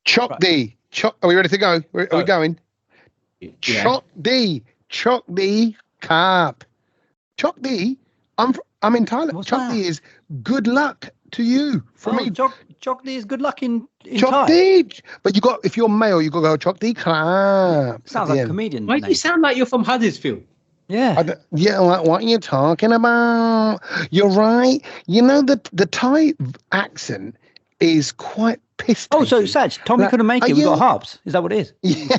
Choc Right. D. Are we ready to go? Are we going? Yeah. Choc D. Carp. Choc D. I'm in Thailand. What's Choc that? D is good luck to you from me. Choc D is good luck in Choc Thai. D. But if you're male, you got to go Choc D Carp. Sounds like a comedian. Why do you sound like you're from Huddersfield? Yeah. Like, what are you talking about? You're right. You know, the Thai accent is quite pissed. Oh, so Sach, Tommy couldn't make it. We got harps. Is that what it is? Yeah.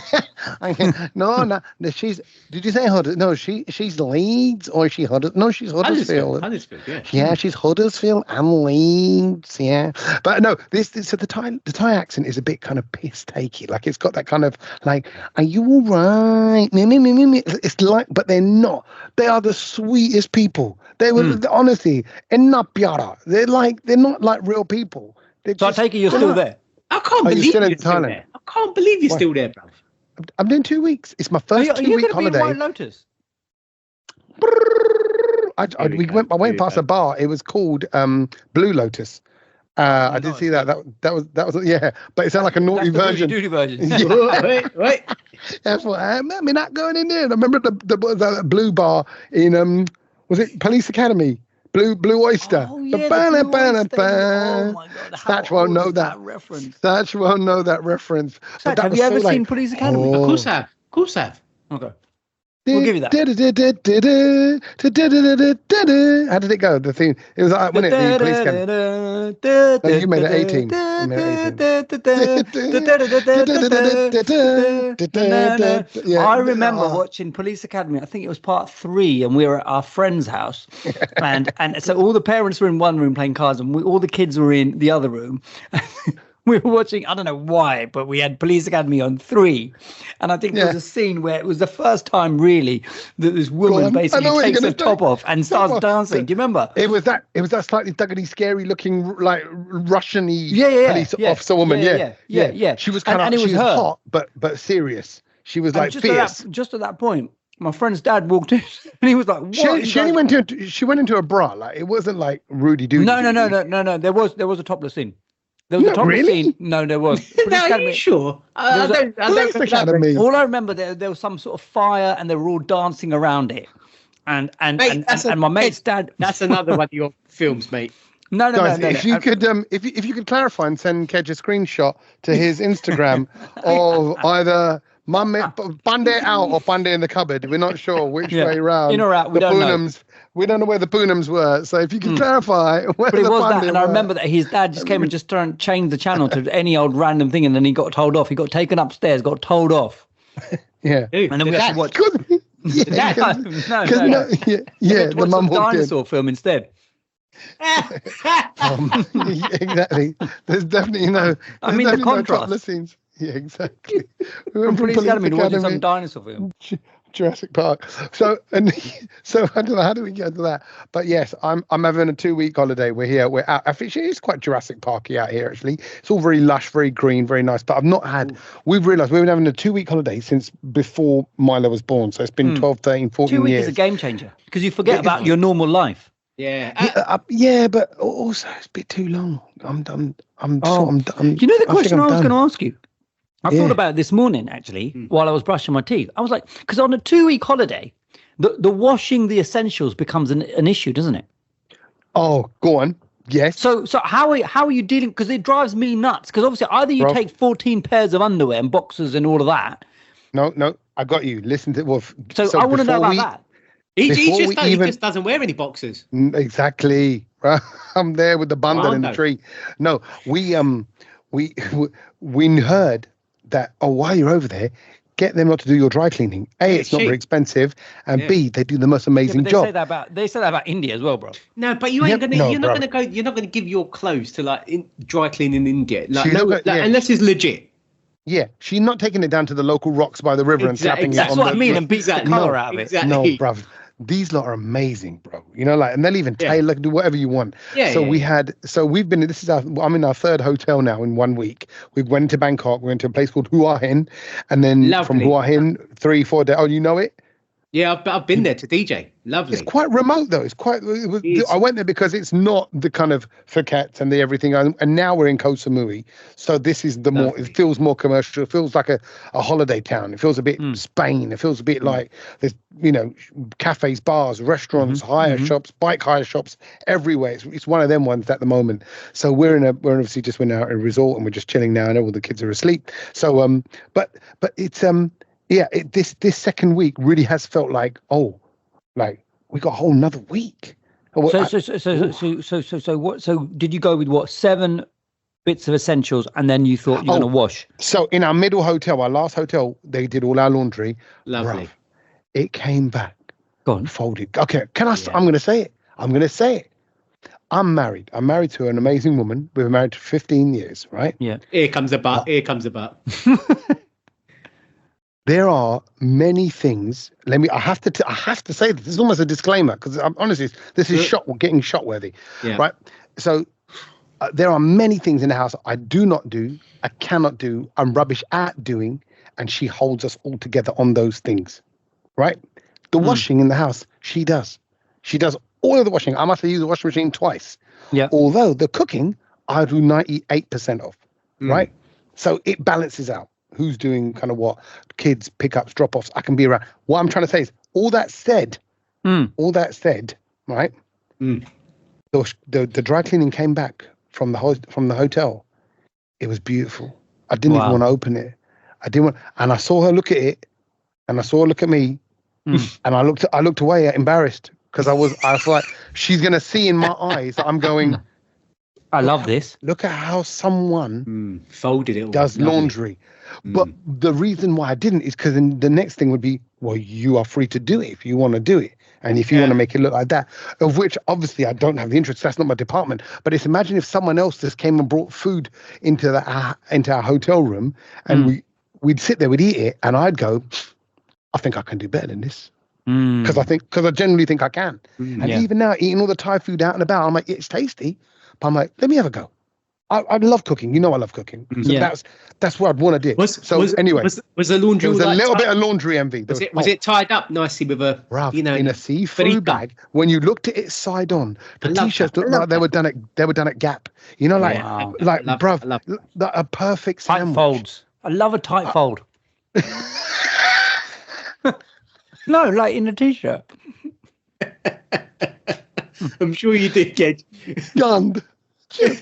No. Did you say Huddersfield? No, she's Leeds or is she Huddersfield? No, she's Huddersfield. Huddersfield, yeah. Yeah, she's Huddersfield and Leeds. Yeah, but no, so the Thai accent is a bit kind of piss takey. Like it's got that kind of like, are you all right? It's like, but they're not. They are the sweetest people. They were honestly, enna pyara. They're not like real people. So I take it you're still there. I can't Are you believe still you're in still Thailand? there. I can't believe you're still there, bro. I'm doing 2 weeks. It's my first Are you 2 week going to be in holiday. White Lotus? I went past a bar. It was called Blue Lotus. I did see that. That was yeah. But it sounded like a naughty version. Duty version. Wait. That's what I mean. Not going in there. I remember the blue bar in was it Police Academy? Blue Oyster. Oh, yeah, the Blue Oyster. Oh my God! Satch won't know that reference. Satch won't know that reference. Satch, have you ever seen Police Academy? Oh. Of course I have. Okay. We'll give you that. How did it go? The theme. It was like, wasn't it? The Police Academy. No, you made it 18. You made it 18. I remember watching Police Academy. I think it was part 3, and we were at our friend's house, and so all the parents were in one room playing cards, and all the kids were in the other room. We were watching, I don't know why, but we had Police Academy on 3. And I think there was a scene where it was the first time really that this woman basically takes her top off and starts dancing. Do you remember? It was that slightly thuggedy, scary looking, like Russian-y police officer woman. Yeah. She was kind of, she was hot, but serious. She was like fierce. Just at that point, my friend's dad walked in and he was like, what? She went into a bra. Like, it wasn't like Rudy Doody. No. There was a topless scene. There was a topless scene. No, there was. Are you sure? I don't Academy. All I remember, there was some sort of fire and they were all dancing around it. And my mate's dad. That's another one of your films, mate. No. If you could clarify and send Kedge a screenshot to his Instagram of either Bandit out or Bandit in the cupboard. We're not sure which way round. In or out, we don't know. We don't know where the Poonams were. So if you can clarify where but it the was that, Bandit and I were. remember that his dad just came and just changed the channel to any old random thing, and then he got told off. He got taken upstairs, got told off. Yeah. And then we had to watch. No. The mum walked in. dinosaur film instead. Exactly. There's definitely no. I mean, the contrast. No scenes. Yeah, exactly. We From went Police Academy to watching some dinosaur film. Jurassic Park. So I don't know, how do we get to that? But yes, I'm having a 2-week holiday. We're here. We're out. I think it is quite Jurassic Parky out here. Actually, it's all very lush, very green, very nice. But I've not had. We've realised we've been having a 2-week holiday since before Milo was born. So it's been 12, 13, 14 2 weeks years. is a game changer because you forget about your normal life. Yeah, but also it's a bit too long. I'm done. You know the question I was going to ask you? I thought about it this morning, actually, while I was brushing my teeth. I was like, because on a 2-week holiday, the washing the essentials becomes an issue, doesn't it? Oh, go on. Yes. So how are you dealing? Because it drives me nuts. Because obviously, either you take 14 pairs of underwear and boxers and all of that. No, I got you. Listen to So I want to know about that. He just doesn't wear any boxers. Exactly. I'm there with the bundle in the tree. No, we heard that, while you're over there, get them not to do your dry cleaning. A, it's not very expensive, and B, they do the most amazing job. They say that about India as well, bro. No, but you're not gonna give your clothes to like dry clean in India, unless it's legit. Yeah, she's not taking it down to the local rocks by the river and slapping it on. That's what I mean, and beats the colour out of it. Exactly. No, bruv. These lot are amazing, bro. You know, like, and they'll even tailor, do whatever you want. We've been, I'm in our 3rd hotel now in 1 week. We went to Bangkok, we went to a place called Hua Hin, and then from Hua Hin, 3-4 days. Oh, you know it? Yeah, I've been there to DJ. Lovely. It's quite remote though. I went there because it's not the kind of Phuket and the everything. And now we're in Koh Samui, so this is the more. It feels more commercial. It feels like a holiday town. It feels a bit Spain. It feels a bit like there's cafes, bars, restaurants, hire shops, bike hire shops everywhere. It's one of them ones at the moment. So we're obviously just went out in a resort and we're just chilling now, and all the kids are asleep. So but it's this second week really has felt like we got a whole nother week. So did you go with what, 7 bits of essentials, and then you thought you're going to wash? So in our middle hotel, our last hotel, they did all our laundry. Lovely. Bruh, it came back. Go on. Folded. Okay, I'm going to say it. I'm married. I'm married to an amazing woman. We've been married for 15 years, right? Yeah. Here comes the butt. There are many things. I have to say this is almost a disclaimer, because I'm honestly, this is getting shot worthy, right? So there are many things in the house I do not do, I cannot do, I'm rubbish at doing, and she holds us all together on those things, right? The washing in the house, she does. She does all of the washing. I must have used the washing machine twice. Yeah. Although the cooking, I do 98% of, right? So it balances out. Who's doing kind of what? Kids, pickups, drop-offs. I can be around. What I'm trying to say is, all that said, right? The dry cleaning came back from the hotel. It was beautiful. I didn't even want to open it. And I saw her look at it, and I saw her look at me, and I looked away, embarrassed, because I was like, she's gonna see in my eyes that I'm going, I love this. Look at how someone folded it all. Does laundry. But the reason why I didn't is because the next thing would be, well, you are free to do it if you want to do it. And if you want to make it look like that, of which obviously I don't have the interest, that's not my department. But it's, imagine if someone else just came and brought food into our hotel room, and we'd sit there, we'd eat it, and I'd go, I think I can do better than this. Because I genuinely think I can. And even now, eating all the Thai food out and about, I'm like, it's tasty. But I'm like, let me have a go. I love cooking. I love cooking. So that's what I'd want to do. Was the laundry? There was a little bit of laundry envy. Was it tied up nicely with a in a see-through bag? When you looked at it side on, the t-shirts looked like they were done at Gap. A perfect tight sandwich. Folds. I love a tight fold. No, like in a t-shirt. I'm sure you did, Kedge. Gunned.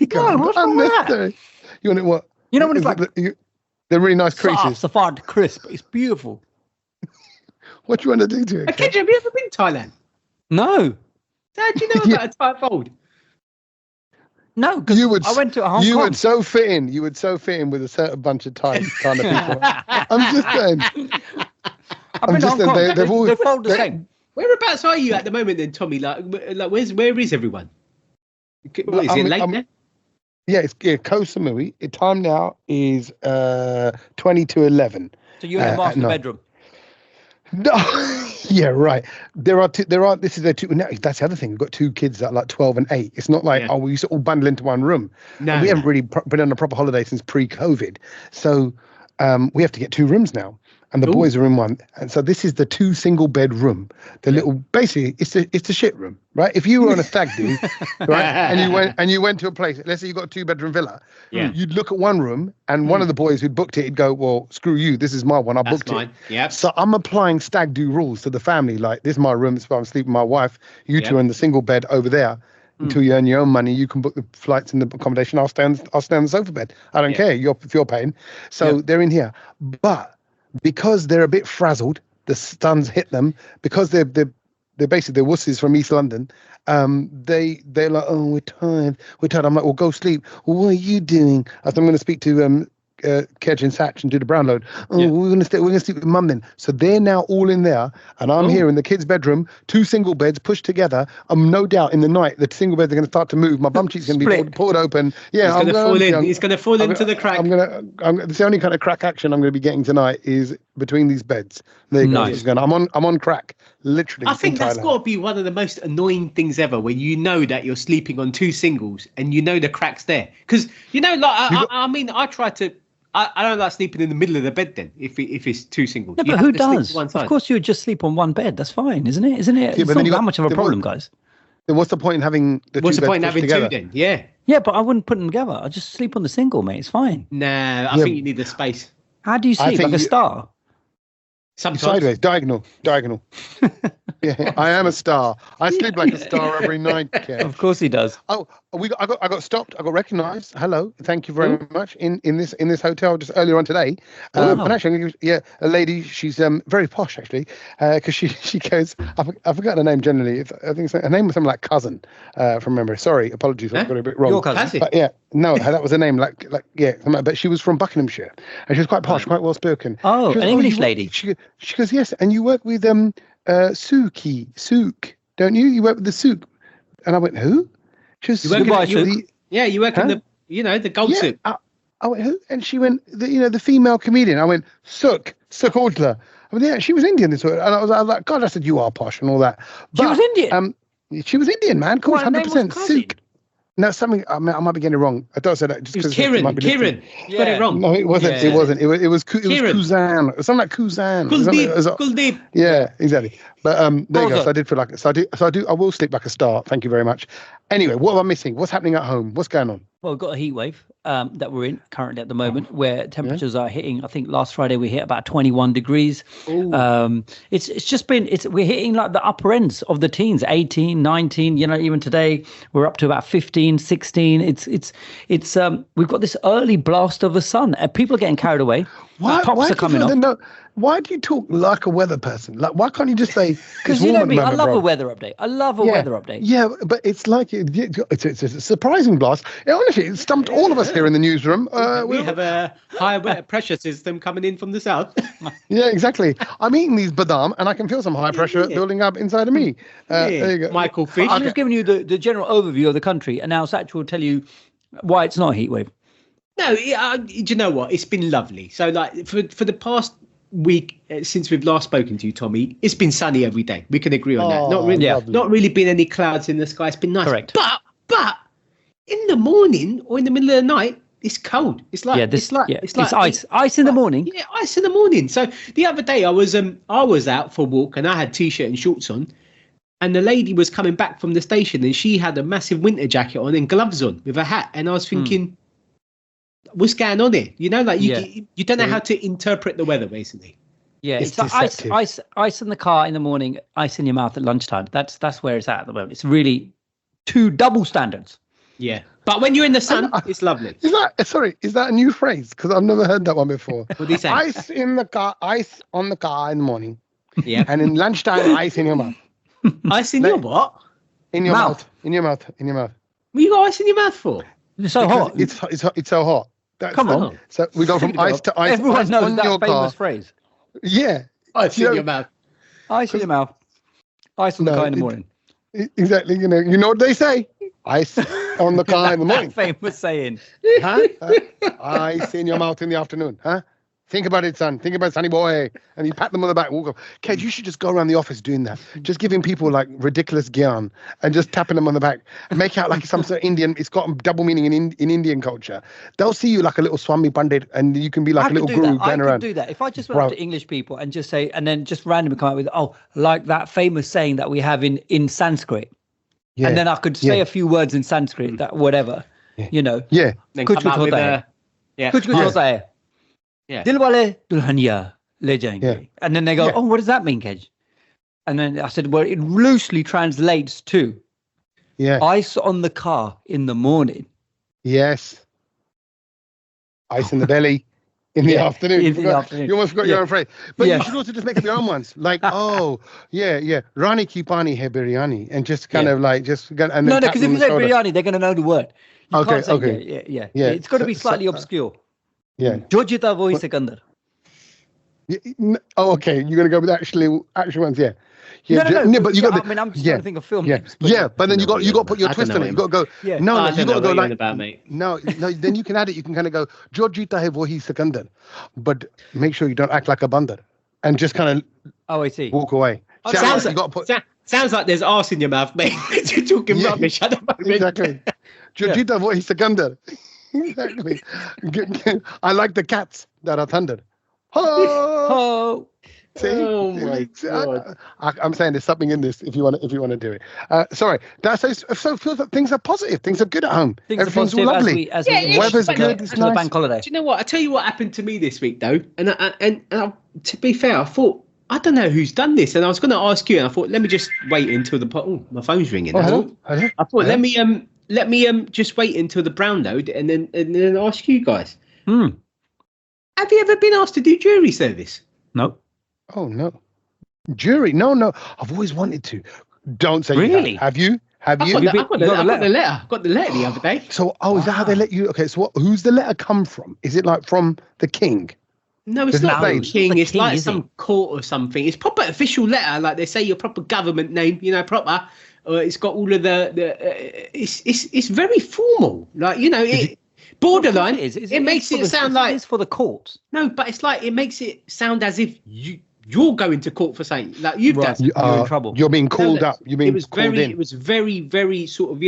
God, what's wrong with that? You want it what? You know what it's like? They're really nice creases. Safari crisp. It's beautiful. What do you want to do to it? Kedge, have you ever been to Thailand? No. How do you know about a tight fold? No, because I went to Hong Kong. You would so fit in. You would so fit in with a certain bunch of tight kind of people. I'm just saying. I've been to Hong Kong. They fold the same. Whereabouts are you at the moment then, Tommy? Like where is everyone? What, is it late there? Yeah, it's Koh Samui. Time now is 20 to 11. So you're in the master bedroom. No, yeah, right. This is their two. No, that's the other thing. We've got 2 kids that are like 12 and 8. It's not like we used to all bundle into one room. No, we haven't really been on a proper holiday since pre-COVID. So we have to get 2 rooms now. And the boys are in one, and so this is the 2 single bed room. The little, basically, it's a shit room, right? If you were on a stag do, right, and you went to a place, let's say you got a 2-bedroom villa, you'd look at one room, and one of the boys who'd booked it, he'd go, "Well, screw you, this is my one, I booked it." Yeah. So I'm applying stag do rules to the family, like this is my room, this is where I'm sleeping with my wife. You 2 are in the single bed over there. Until you earn your own money, you can book the flights and the accommodation. I'll stay on the sofa bed. I don't care. If you're paying, so they're in here, but. Because they're a bit frazzled, the sun's hit them. Because they're basically they're wusses from East London. They're like, oh, we're tired. I'm like, well, go sleep. Well, what are you doing? I said, I'm going to speak to Kedge and Sach and do the Brownload. Oh, we're going to sleep with Mum then. So they're now all in there, and I'm here in the kids' bedroom. 2 single beds pushed together. No doubt in the night the single beds are going to start to move. My bum cheek's going to be pulled open. Yeah, it's going to fall into the crack. It's the only kind of crack action I'm going to be getting tonight is between these beds. There you go. I'm on crack. Literally. I think that's got to be one of the most annoying things ever, when you know that you're sleeping on 2 singles and you know the crack's there. Because I try to I don't like sleeping in the middle of the bed then, if it's two singles. No, but who does? Of course, you would just sleep on one bed. That's fine, isn't it? It's not that much of a problem, guys. Then what's the point in having the What's two the point in beds having together? two then? Yeah. Yeah, but I wouldn't put them together. I'd just sleep on the single, mate. It's fine. Nah, I think you need the space. How do you sleep? Like a star? Sometimes. Sideways, diagonal. Yeah, I am a star. I sleep like a star every night, Kev. Of course he does. Oh, I got stopped. I got recognised. Hello, thank you very much. In this hotel just earlier on today. And actually, a lady. She's very posh actually, because she goes. I forgot her name generally. I think her name was something like cousin from memory. Sorry, apologies, I got it a bit wrong. Your cousin. But yeah, no, that was her name. But she was from Buckinghamshire, and she was quite posh, quite well spoken. Oh, an English lady. She goes, yes, and you work with Suk, don't you? You work with the Suk. And I went, who? She was, you work you work in the gold suit. I went, who? And she went, the female comedian. I went, Suk Aujla. I mean, yeah, she was Indian this way. And I was like, God, I said, you are posh and all that. But, she was Indian? She was Indian, man. Of course, 100%. Suk. No, something. I might be getting it wrong. I don't say that just because Kieran. You got it wrong. No, it wasn't. Yeah. It wasn't. It was Kuzan. Something like Kuzan. Kuldeep. Yeah, exactly. But there you go. So I did feel like I will sleep like a star. Thank you very much. Anyway, what am I missing? What's happening at home? What's going on? Well, we've got a heat wave that we're in currently at the moment, where temperatures are hitting. I think last Friday we hit about 21 degrees. It's just been we're hitting like the upper ends of the teens, 18, 19. Even today we're up to about 15, 16. It's we've got this early blast of the sun. People are getting carried away. Pops are coming up. Why do you talk like a weather person? Like, why can't you just say? Because you know me, I love a weather update. Weather update. Yeah, but it's like it's a surprising blast. Honestly, it stumped all of us here in the newsroom. We have a high pressure system coming in from the south. Yeah, exactly. I'm eating these badam, and I can feel some high pressure building up inside of me. There you go. Michael Fish. I'm just giving you the general overview of the country, and now Sach will tell you why it's not a heat wave. No, do you know what? It's been lovely. So, like, for the past week since we've last spoken to you, Tommy, it's been sunny every day. We can agree on that. Not really been any clouds in the sky. It's been nice. Correct. But in the morning or in the middle of the night, it's cold. It's like it's ice in the morning. Yeah, ice in the morning. So the other day I was out for a walk and I had t-shirt and shorts on, and the lady was coming back from the station and she had a massive winter jacket on and gloves on with a hat, and I was thinking, what's going on here? You don't know how to interpret the weather, basically. Yeah, it's like ice in the car in the morning, ice in your mouth at lunchtime. That's where it's at the moment. It's really two double standards. Yeah, but when you're in the sun, it's lovely. Is that a new phrase? Because I've never heard that one before. What do you say? Ice on the car in the morning. Yeah, and in lunchtime, ice in your mouth. Ice in your what? In your mouth. In your mouth. What you got ice in your mouth for? It's so hot. It's so hot. Come on. So we go from ice to ice. Everyone ice knows on that your famous car. phrase. Yeah. Ice in your mouth. Ice in your mouth. Ice on the car in the morning. Exactly. You know what they say? Ice on the car in the morning. Famous saying. Huh? Ice in your mouth in the afternoon. Huh? Think about it, son. Think about it, sonny boy. And you pat them on the back. Walk off. Ked, you should just go around the office doing that. Just giving people like ridiculous gyan and just tapping them on the back. Make out like some sort of Indian. It's got double meaning in Indian culture. They'll see you like a little Swami Pandit, and you can be like a little guru going around. I could do that. If I just went up to English people and just say, and then just randomly come out with, like that famous saying that we have in Sanskrit. Yeah. And then I could say a few words in Sanskrit, that whatever, you know. Yeah. Then come out with Kuch hota hai. Yeah. Dilwale dulhaniya le jayenge. Yeah. And then they go, what does that mean, Kej? And then I said, well, it loosely translates to ice on the car in the morning. Yes. Ice in the belly in the afternoon. You almost forgot your own phrase. But you should also just make up your own ones. Like, Rani ki pani hai biryani. And just kind of like, and no, because if you say biryani, they're going to know the word. You can't say, okay. Yeah. It's got to be slightly obscure. Yeah. Jojita vohi Sikandar. Oh, okay. You're going to go with actual ones, yeah. No. But you got. I'm just trying to think of film names. But then you got to put your twist on it. You got to go. Yeah. No, you got to go like. About, mate. No. Then you can add it. You can kind of go Jojita hai wohi Sikandar, but make sure you don't act like a bandar, and just kind of. Oh, I see. Walk away. Sounds like there's arse in your mouth, mate. You're talking rubbish at the moment. Exactly. Jojita wohi Sikandar. Exactly. I like the cats that are thundered. Oh, Oh, see? Oh my God. I'm saying there's something in this if you want to do it. Sorry. That's so it feels like things are positive. Things are good at home. things are Everything's all positive lovely. as we Yeah, weather's to good, The, it's to the nice. bank holiday. Do you know what? I tell you what happened to me this week though, and to be fair, I thought I don't know who's done this, and I was going to ask you, and I thought let me just wait until my phone's ringing. Oh, now. hello. I thought let me just wait until the Brownload and then ask you guys. Hmm. Have you ever been asked to do jury service? No. Oh no. Jury? No. I've always wanted to. Don't say Really? you have. Have you? Have I you? got the letter. Got the letter the other day. So, is that how they let you? Okay, so who's the letter come from? Is it like from the king? No, it's not No, the king. It's king, like is some it? court or something. It's proper official letter, like they say your proper government name, proper. It's got all of it's very formal. Like, it borderline. It makes it sound like it's for the courts. no, but it's like it makes it sound as if you're going to court for something. Like you've done. You're in trouble. You're being called up. You're being called in. It was very, very sort of,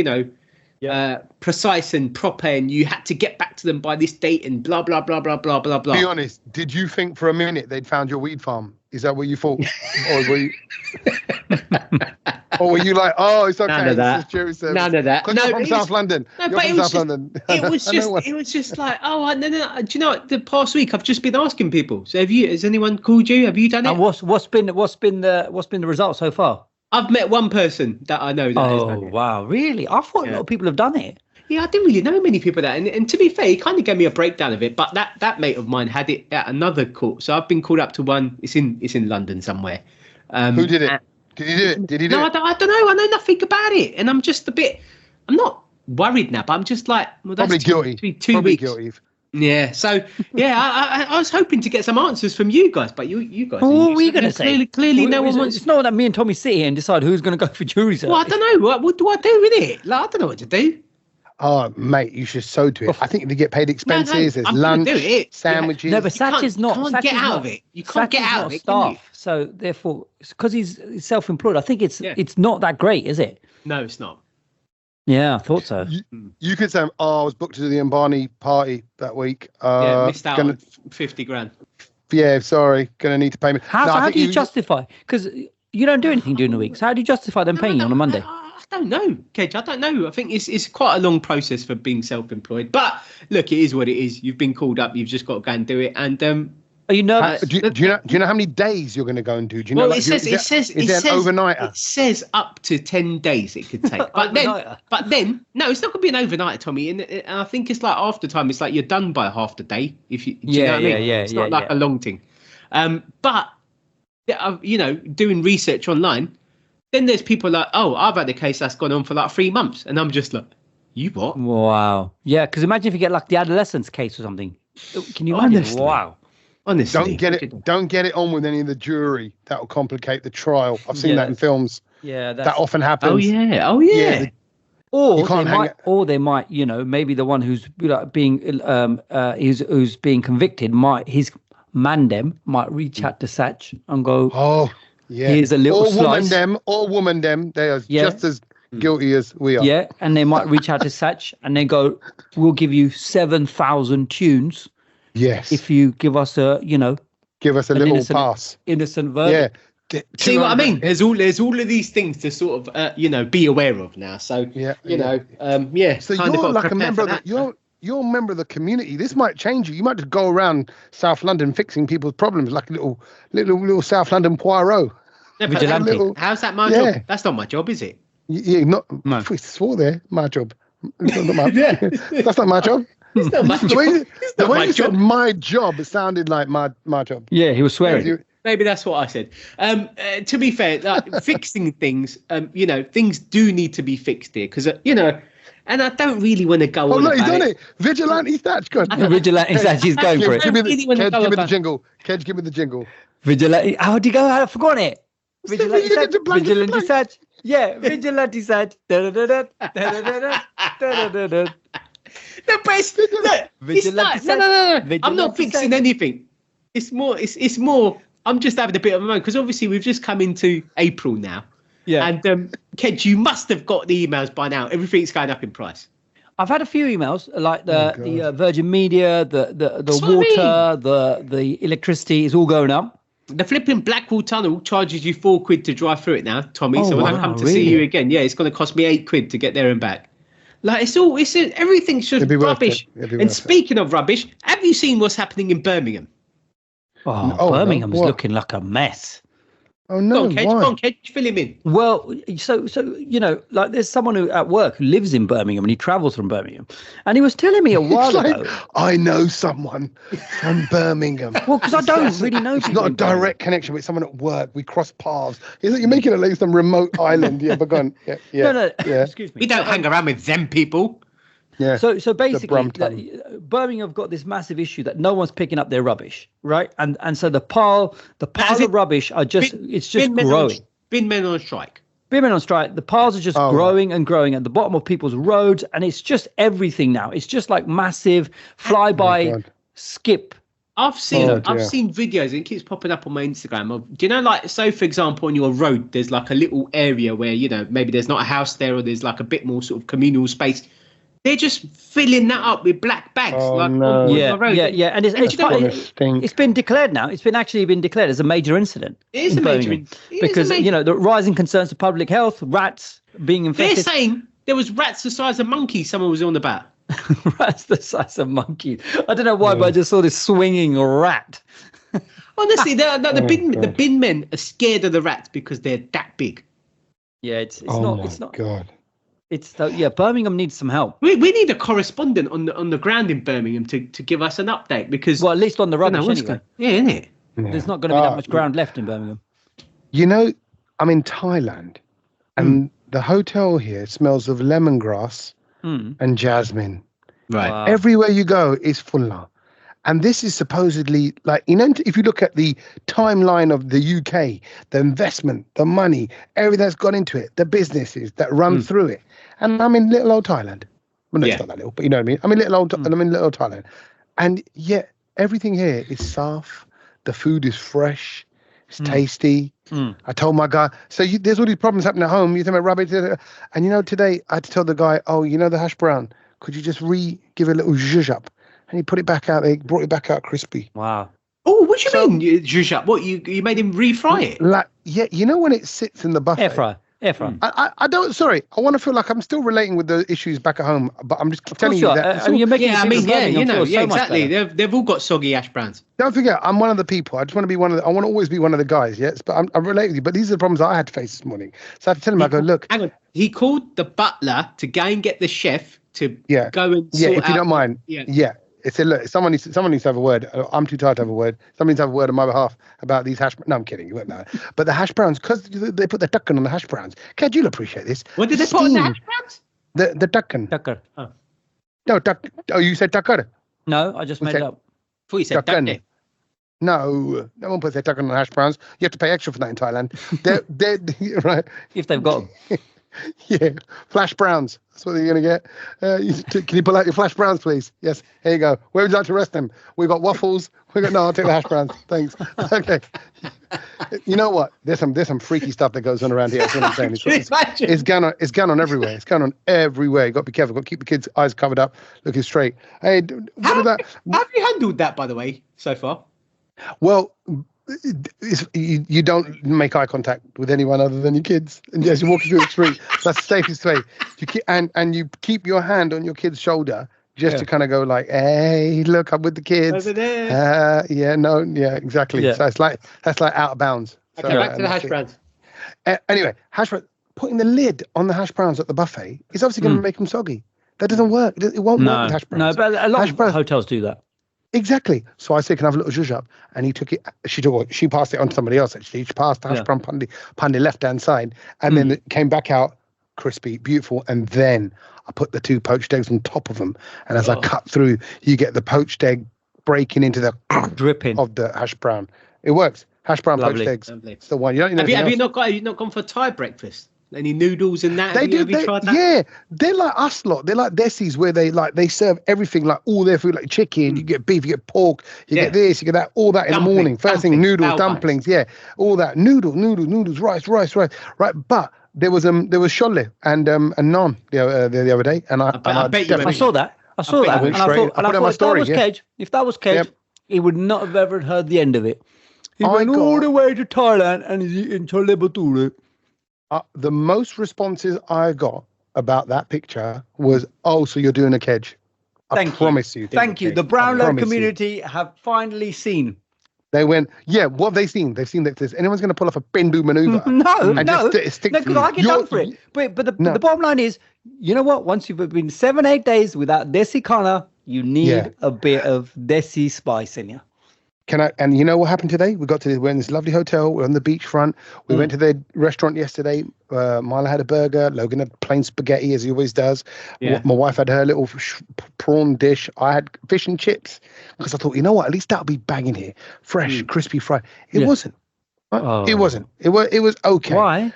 precise and proper, and you had to get back to them by this date and blah blah blah blah blah blah blah. Be honest. Did you think for a minute they'd found your weed farm? Is that what you thought, or were you? Or were you like, oh, it's okay. None of that. This is jury service. None of that. Because you're from South London. No, You're but from South London. It was just like, oh, no. Do you know what? The past week I've just been asking people. So has anyone called you? Have you done it? And what's been the result so far? I've met one person that I know that has done it. Wow, really? I thought a lot of people have done it. Yeah, I didn't really know many people that, and to be fair, he kind of gave me a breakdown of it. But that mate of mine had it at another court, so I've been called up to one. It's in London somewhere. Who did it? Did he do it? Did he do No, it? I don't know. I know nothing about it, and I'm just a bit. I'm not worried now, but I'm just like, well, that's Probably guilty. Two Probably weeks. guilty. Yeah. So yeah, I was hoping to get some answers from you guys, but you guys. What were you going to say? Clearly, no one wants. It's not that me and Tommy sit here and decide who's going to go for jury service. Well, I don't know. What do I do with it? Like, I don't know what to do. Oh, mate, you should so do it. I think they get paid expenses. There's I'm gonna lunch, do it. sandwiches. No, but Sach is not. Can't Sach get is out not- of it. You can't Sach get is out not of it. Can you? staff, so therefore, because he's self-employed, I think it's not that great, is it? No, it's not. Yeah, I thought so. You could say, I was booked to the Ambani party that week. Missed out on 50 grand. Yeah, sorry. Going to need to pay me. How do you justify? Because you don't do anything during the week. So how do you justify them paying you on a Monday? I don't know, Kedge. I don't know. I think it's quite a long process for being self-employed. But look, it is what it is. You've been called up. You've just got to go and do it. And are you nervous? Do you know how many days you're going to go and do? Do you know? well, like, it says is there an overnighter? It says up to 10 days it could take. But then, no, it's not going to be an overnighter, Tommy. And I think it's like after time. It's like you're done by half the day. If you, do you know what I mean? It's not like a long thing. But doing research online. Then there's people like, oh, I've had a case that's gone on for like 3 months. And I'm just like, you what? Wow. Yeah, because imagine if you get like the adolescence case or something. Can you imagine? Honestly. Wow. Honestly. Don't get it on with any of the jury. That will complicate the trial. I've seen that in films. Yeah. That often happens. Oh, yeah. Or they might, maybe the one who's like being who's being convicted his mandem might reach out to Sach and go, oh, yeah. Here's a little slice. Woman them, they are just as guilty as we are. Yeah, and they might reach out to Sach and they go, we'll give you 7,000 tunes. Yes. If you give us give us a little pass. Innocent verdict. Yeah. See what I mean? There's all of these things to sort of be aware of now. So So you're like a member of you're a member of the community. This might change you. You might just go around South London fixing people's problems like a little South London Poirot. No, Vigilante. How's that my job? That's not my job, is it? Yeah, not. No. We swore there. My job. That's not my job. It's not my job. The way you said my job, it sounded like my job. Yeah, he was swearing. Maybe that's what I said. To be fair, like, fixing things, things do need to be fixed here because, and I don't really want to go on. Oh, look, he's about done it. Vigilante Thatch. Good. Vigilante Thatch, he's going for it. Give me the jingle. Kedge, give me the jingle. Vigilante. How would you go? I've forgotten it. Vigilante Thatch. Vigilante Thatch. Yeah, Vigilante Thatch. No, but no. I'm not fixing anything. It's more. I'm just having a bit of a moment because obviously we've just come into April now. Yeah. And Kedge, you must have got the emails by now. Everything's going up in price. I've had a few emails like Oh, the Virgin Media, the That's what I water, the electricity is all going up. The flipping Blackwall Tunnel charges you £4 to drive through it now, Tommy. Oh, so when I wow, come to really? see you again, it's going to cost me £8 to get there and back. Like everything's just It'd be worth rubbish. it. It'd be And worth it. speaking of rubbish, have you seen what's happening in Birmingham? Oh, Oh, no, Birmingham's what? looking like a mess. Oh no, Go why? on, Kedge, fill him in. Well, so like there's someone who at work who lives in Birmingham and he travels from Birmingham, and he was telling me a while It's like, ago. I know someone from Birmingham. Well, because I don't really know. It's people not a in Birmingham. direct connection with someone at work. We cross paths. You're making it like some remote island. Yeah, but go on. Yeah, No, yeah, excuse me. We don't hang around with them people. yeah. So basically, Brumpton. Birmingham have got this massive issue that no one's picking up their rubbish, right? And so the pile of rubbish are just growing. Bin men on strike. Women on strike, the piles are just growing and growing at the bottom of people's roads, and it's just everything now. It's just like massive flyby God. skip. I've seen Oh, I've dear. seen videos and it keeps popping up on my Instagram of, do you know, like, so for example on your road there's like a little area where, you know, maybe there's not a house there or there's like a bit more sort of communal space. They're just filling that up with black bags. Oh, like no. on Yeah, the road. yeah, and it's It's funny. gonna stink. It's been declared now. It's actually been declared as a major incident. It is in a major Birmingham. it is a Because major- you know the rising concerns to public health, rats being They're infected. saying there was rats the size of monkeys someone was on about. Rats the size of monkeys. I don't know why, but I just saw this swinging rat. Honestly, the God. bin men are scared of the rats because they're that big. Yeah, it's Oh not. my It's not. God. It's Birmingham needs some help. We need a correspondent on the ground in Birmingham to give us an update because Well, at least on the rubbish anyway. isn't it? Yeah. There's not going to be that much ground left in Birmingham. You know, I'm in Thailand, and the hotel here smells of lemongrass and jasmine. Right. Wow. Everywhere you go is full now. And this is supposedly like, you know, if you look at the timeline of the UK, the investment, the money, everything that's gone into it, the businesses that run through it. And I'm in little old Thailand. Well, no, Yeah. it's not that little, but you know what I mean? I'm in little old Thailand. And yet everything here is soft. The food is fresh. It's tasty. I told my guy, so there's all these problems happening at home. You think about rubbish. And you know, today I had to tell the guy, oh, you know the hash brown? Could you just give it a little zhuzh up? And he put it back out. They brought it back out crispy. Wow. Oh, what do you mean, Zhuzh? What, you made him refry it? Like, yeah, you know when it sits in the buffet. Air fry. I don't. Sorry, I want to feel like I'm still relating with the issues back at home, but I'm just telling you that. it's all- You're making Yeah, I people mean, in yeah, Birmingham you know, feel so yeah, much exactly. better. They've all got soggy ash browns. Don't forget, I'm one of the people. I just want to be one of the. I want to always be one of the guys. Yes, but I relate with you. But these are the problems I had to face this morning. So I had to tell him. I go, look. Hang on. He called the butler to go and get the chef to go and Yeah, sort if you out- don't mind. Yeah. It said, look, someone needs to have a word. I'm too tired to have a word. Someone needs to have a word on my behalf about these hash. No, I'm kidding. You won't know. But the hash browns, because they put the ducken on the hash browns. Ked, you'll appreciate this. What did they put on the hash browns? The ducken. Tucker. No, duck. Oh, you said ducker. No, I just made it up. I thought you said Ducken. duck. No, no one puts their ducken on the hash browns. You have to pay extra for that in Thailand. They're right. If they've got them. Yeah, flash browns. That's what you're going to get. Can you pull out your flash browns, please? Yes, here you go. Where would you like to rest them? We've got waffles. No, I'll take the hash browns. Thanks. Okay. You know what? There's some freaky stuff that goes on around here. That's what I'm saying. It's going on everywhere. It's going on everywhere. You got to be careful. Got to keep the kids' eyes covered up, looking straight. Hey, what is that? How have you handled that, by the way, so far? Well, you don't make eye contact with anyone other than your kids. And as you're walking through the street, that's the safest way. And you keep your hand on your kid's shoulder just to kind of go like, hey, look, I'm with the kids. Over there. Exactly. Yeah. So that's like out of bounds. Okay, So, back to the hash browns. Anyway, hash brown, putting the lid on the hash browns at the buffet is obviously going to make them soggy. That doesn't work. It won't work with hash browns. No, but a lot of hotels do that. Exactly. So I said, can I have a little zhuzh up? And he took it. She passed it on to somebody else, actually. She passed the hash brown pan the left-hand side. And then it came back out crispy, beautiful. And then I put the 2 poached eggs on top of them. And as I cut through, you get the poached egg breaking into the dripping of the hash brown. It works. Hash brown poached eggs. Lovely. It's the one. You don't Have you not gone for Thai breakfast? Any noodles and that? Have you tried that? Yeah, they're like us lot. They're like Desi's, where they serve everything, like all their food, like chicken. You get beef, you get pork, you get this, you get that, all that in the morning. First thing, noodles, dumplings, all that. Noodles, rice. Right, but there was Scholle and Nan the other day, and I bet you I saw that. I saw that, and I thought, if that was Kedge, he would not have ever heard the end of it. He went all the way to Thailand and he's eating chole bhature. The most responses I got about that picture was, "Oh, so you're doing a Kedge?" I promise you. Thank you. The Brownload community have finally seen. They went, yeah, what have they seen? They've seen that if there's anyone's going to pull off a Bendu maneuver. No, because I get done for it. But the bottom line is, you know what? Once you've been 7-8 days without Desi Kana, you need a bit of Desi spice in you. And you know what happened today? We're in this lovely hotel. We're on the beachfront. We went to the restaurant yesterday. Mila had a burger. Logan had plain spaghetti, as he always does. Yeah. My wife had her little prawn dish. I had fish and chips because I thought, you know what? At least that'll be banging here, fresh, crispy fried. It wasn't. It wasn't. It was okay. Why?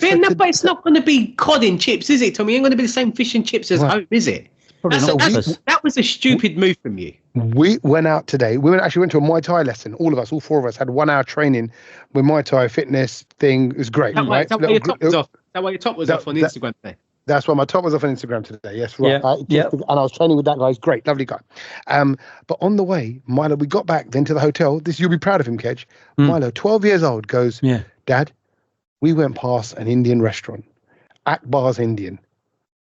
But it's not going to be cod and chips, is it, Tommy? It ain't going to be the same fish and chips as home, is it? That was a stupid move from you. We went out today. We actually went to a Muay Thai lesson. All four of us had 1 hour training with Muay Thai fitness thing. It was great. That way your top was off. That way your top was off on Instagram today. That's why my top was off on Instagram today. Yes, right. And I was training with that guy. He's great, lovely guy. But on the way, Milo, we got back then to the hotel. You'll be proud of him, Kedge. Milo, 12 years old, goes, Dad, we went past an Indian restaurant. Akbar's Indian.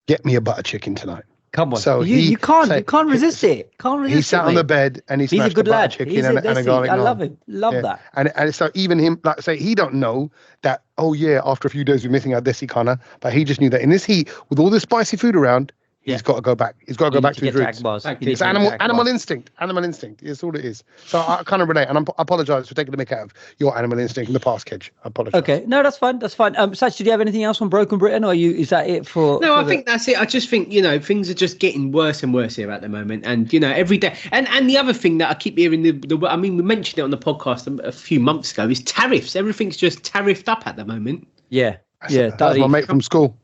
Get me a butter chicken tonight. Come on, so you can't resist it. He sat on the bed and he's a good lad. Chicken and a garlic I love him. Love that. And so even him, like say, he don't know that. Oh yeah, after a few days we're missing our Desi Kana, but he just knew that in this heat with all this spicy food around, he's got to go back. He's got to go back to his roots. It's animal instinct. Animal instinct. It's all it is. So I kind of relate, and I apologise for taking the mick out of your animal instinct in the past, Kedge. I apologise. Okay, no, that's fine. Sach, did you have anything else on Broken Britain, or is that it for? No, I think that's it. I just think things are just getting worse and worse here at the moment, and every day. And the other thing that I keep hearing I mean, we mentioned it on the podcast a few months ago is tariffs. Everything's just tariffed up at the moment. Yeah, that was my mate from school.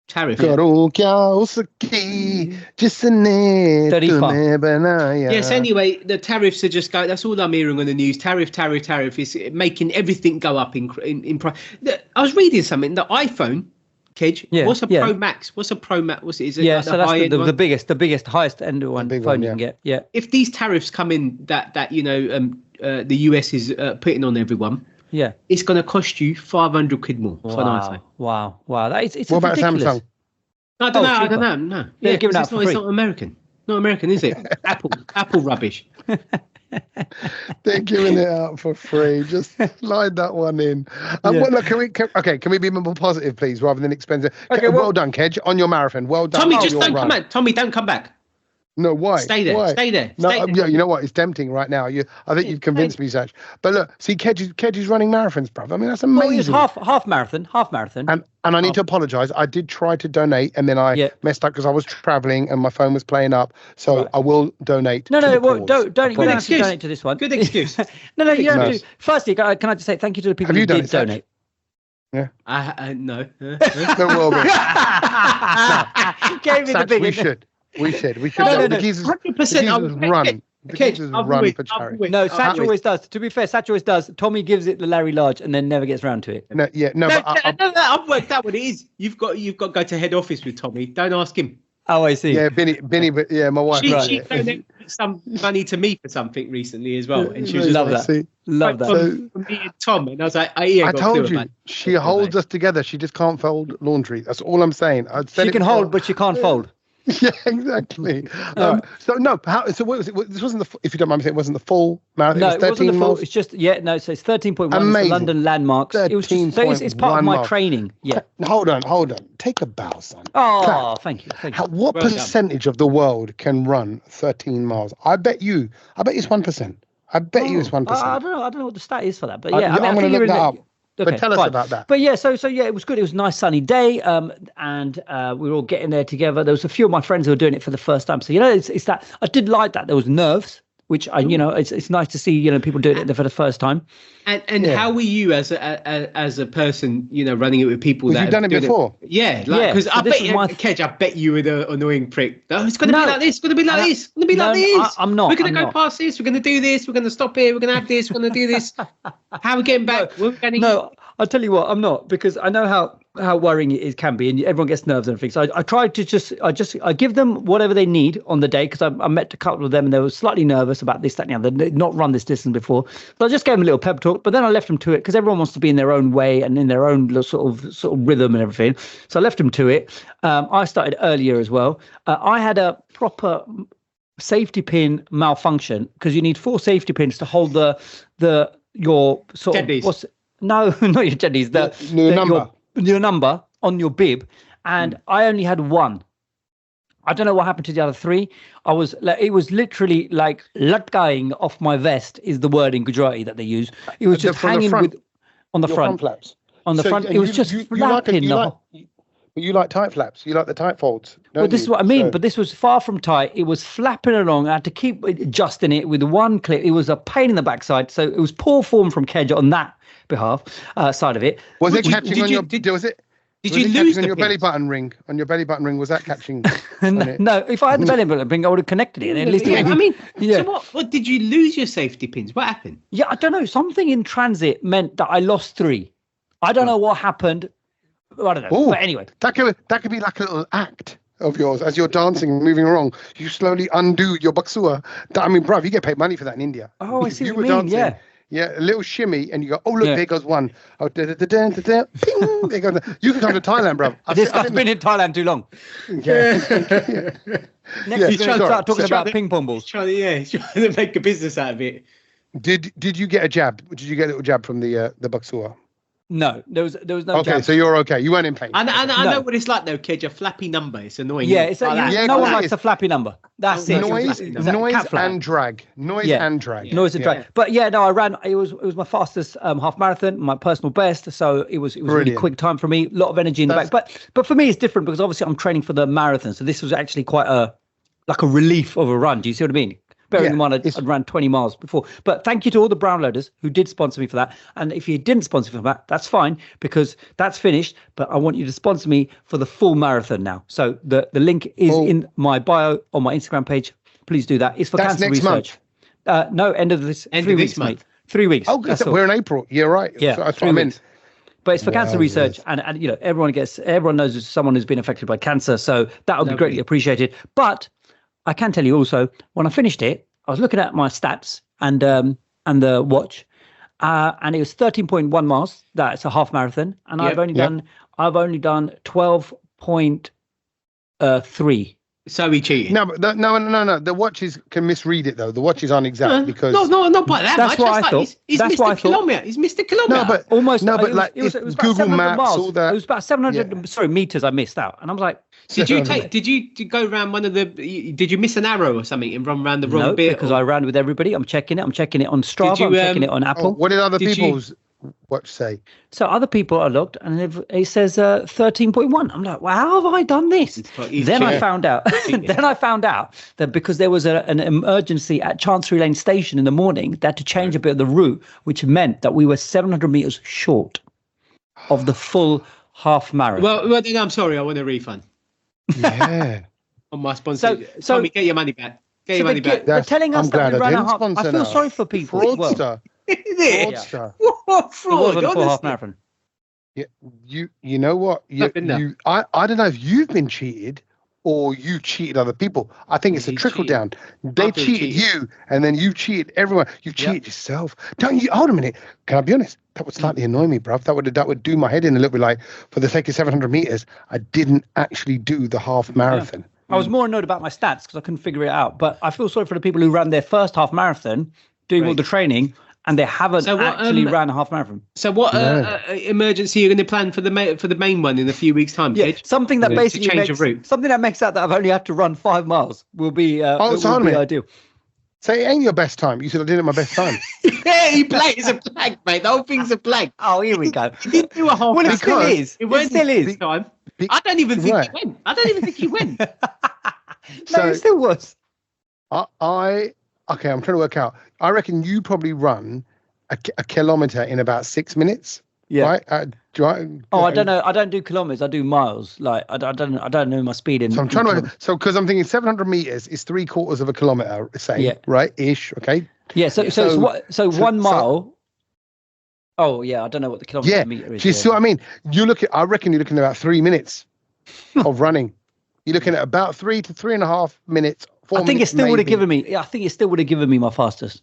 Tariff. Yes, anyway, the tariffs are just going. That's all I'm hearing on the news. Tariff is making everything go up in price. I was reading something. The iPhone, Kedge, what's a Pro Max? What's a Pro Max? Is it so that's the biggest, highest end phone you can get. Yeah. If these tariffs come in that the US is putting on everyone. Yeah, it's going to cost you 500 quid more for an iPhone. Wow! It's what about ridiculous. Samsung? I don't know. No, they're giving out for free. It's not American. Not American, is it? Apple rubbish. They're giving it out for free. Just slide that one in. Look, can we be more positive, please, rather than expensive? Okay, well done, Kedge, on your marathon. Well done. Tommy, just don't come back. Tommy, don't come back. No, why? Stay there. Why? Stay there. No, you know what? It's tempting right now. I think you've convinced me, Sach. But look, see, Kedge is running marathons, bruv. I mean, that's amazing. Well, it's half marathon. And I need to apologise. I did try to donate, and then I messed up because I was travelling and my phone was playing up. So I will donate. No, don't. You don't have to donate to this one. Good excuse. No, you don't have to. Firstly, can I just say thank you to the people who did donate. Yeah. No. Gave me the big. We should. No. The geezers run. The geezers run for charity. No, Sach always does. To be fair, Sach always does. Tommy gives it the Larry Large and then never gets around to it. I've worked out what it is. You've got to go to head office with Tommy. Don't ask him. Oh, I see. Yeah, Binny, but my wife. She donated some money to me for something recently as well, and she was love that. Love that. So, me and Tom, and I was like, I told you, she holds us together. She just can't fold laundry. That's all I'm saying. She can hold, but she can't fold. Yeah, exactly. So what was it? This wasn't if you don't mind me saying, it wasn't the full marathon. No, it wasn't the full. It's just so it's 13.1. It's the London landmarks. It was just, it's part of my training. Yeah. Hold on. Take a bow, son. Oh, thank you. What percentage of the world can run 13 miles? I bet you it's 1%. I bet you it's 1%. I don't know what the stat is for that, but yeah, I'm going to look that up. Okay, but tell us about that. But yeah, so it was good. It was a nice sunny day, and we were all getting there together. There was a few of my friends who were doing it for the first time. So it's that I did like that. There was nerves, which it's nice to see people doing it for the first time. And how were you as a person running it with people that you've done it before? Because I bet you were the annoying prick. Oh, it's going to be like this. It's going to be like this. It's going to be like this. I'm not. We're going to go past this. We're going to do this. We're going to stop here. We're going to have this. We're going to do this. How are we getting back? No, I'll tell you what. I'm not, because I know how how worrying it can be, and everyone gets nerves and everything. So I try to I give them whatever they need on the day, because I met a couple of them and they were slightly nervous about this, that, and the other. They'd not run this distance before, so I just gave them a little pep talk. But then I left them to it, because everyone wants to be in their own way and in their own sort of rhythm and everything. So I left them to it. I started earlier as well. I had a proper safety pin malfunction, because you need 4 safety pins to hold your sort Jeddies. of not your jeddies, your number on your bib, and I only had 1. I don't know what happened to the other 3. It was literally like latgaing off my vest is the word in Gujarati that they use. It was just hanging on the front flaps. On the front, it was just flapping. You like tight flaps. You like the tight folds. Well, this is what I mean. But this was far from tight. It was flapping along. I had to keep adjusting it with one clip. It was a pain in the backside. So it was poor form from Kedge on that behalf side of it. Was it catching on your? Did you lose the your belly button ring? On your belly button ring, was that catching? No, if I had the belly button ring, I would have connected it. At least. I mean, so what? Did you lose your safety pins? What happened? Yeah, I don't know. Something in transit meant that I lost 3. I don't know what happened. I don't know. Ooh, but anyway, that could be like a little act of yours as you're dancing and moving along. You slowly undo your baksua. I mean, bruv, you get paid money for that in India. Oh, I see what you mean. Dancing, yeah, a little shimmy, and you go, oh look, there goes one. Oh, ping, there goes. You can come to Thailand, bruv. I've been in Thailand too long. Yeah. Next, we're going to start talking about ping pong balls. He's trying to make a business out of it. Did you get a jab? Did you get a little jab from the baksua? No, there was no. Okay, jab. So you're okay. You weren't in pain. I know what it's like though, Kedge. A flappy number. It's annoying. Yeah, it's no one likes a flappy number. That's it. Noise and drag. Noise and drag. Noise and drag. But I ran. It was my fastest half marathon, my personal best. So it was really quick time for me. A lot of energy in the back. But for me, it's different, because obviously I'm training for the marathon. So this was actually quite a relief of a run. Do you see what I mean? Bearing in mind, I'd ran 20 miles before. But thank you to all the Brownloaders who did sponsor me for that. And if you didn't sponsor me for that, that's fine, because that's finished. But I want you to sponsor me for the full marathon now. So the link is in my bio on my Instagram page. Please do that. It's for cancer research. No, end of this 3 weeks, mate. 3 weeks. Oh, we're in April. You're right. Yeah, so that's what I meant. But it's for cancer research, and everyone knows someone who's been affected by cancer. So that would be greatly appreciated. But I can tell you also, when I finished it, I was looking at my stats and the watch, and it was 13.1 miles. That's a half marathon, and I've only done 12.3. So he cheated. No, the watches can misread it though. The watches aren't exact because not by that. That's what I thought. He's Mr. Kilometer. He's Mr. Kilometer. No, but almost. No, but it was Google Maps, miles. all that. It was about 700 meters I missed out, and I was like, Did you go around one of the? Did you miss an arrow or something and run around the wrong bit? Because I ran with everybody. I'm checking it on Strava. I'm checking it on Apple. What did other people's watch say? So other people I looked, and it says 13.1. I'm like, well, how have I done this? Then I found out. Then I found out that because there was an emergency at Chancery Lane Station in the morning, they had to change a bit of the route, which meant that we were 700 meters short of the full half marathon. Well, then I'm sorry. I want a refund. Yeah. On my sponsor. So Tommy, get your money back. Get your money back. They're telling us that we ran a half. I feel sorry for people. Fraudster. Fraudster. What fraud? It wasn't a full half marathon. Yeah, you know what? I don't know if you've been cheated or you cheated other people. I think it's a trickle down. They cheated you, and then you cheated everyone. You cheated yourself. Don't you? Hold a minute. Can I be honest? That would slightly annoy me, bruv. That would do my head in a little bit. Like, for the sake of 700 meters, I didn't actually do the half marathon. Yeah. I was more annoyed about my stats because I couldn't figure it out. But I feel sorry for the people who ran their first half marathon, doing all the training, and they haven't actually ran a half marathon. So what emergency are you going to plan for the main one in a few weeks' time? Yeah, something that basically something that makes out that I've only had to run 5 miles will be ideal. So it ain't your best time. You said I did it my best time. Yeah, it's a blank, mate. The whole thing's a blank. Oh, here we go. He didn't do a half. Well, it still is. It still is. Time. I don't even think he went. I don't even think he went. No, it still was. Okay, I'm trying to work out. I reckon you probably run a kilometer in about 6 minutes. Yeah. Right? I don't know. I don't do kilometers. I do miles. Like I don't know my speed. So I'm trying to. So because I'm thinking 700 meters is 3/4 of a kilometer, say, right? Ish. Okay. Yeah. So 1 mile. Oh yeah, I don't know what the kilometer Yeah. meter is. Do you see what I mean? I reckon you're looking at about 3 minutes of running. You're looking at about 3 to 3.5 minutes. 4 I think it minutes still would have maybe. given me. Yeah, I think it still would have given me my fastest.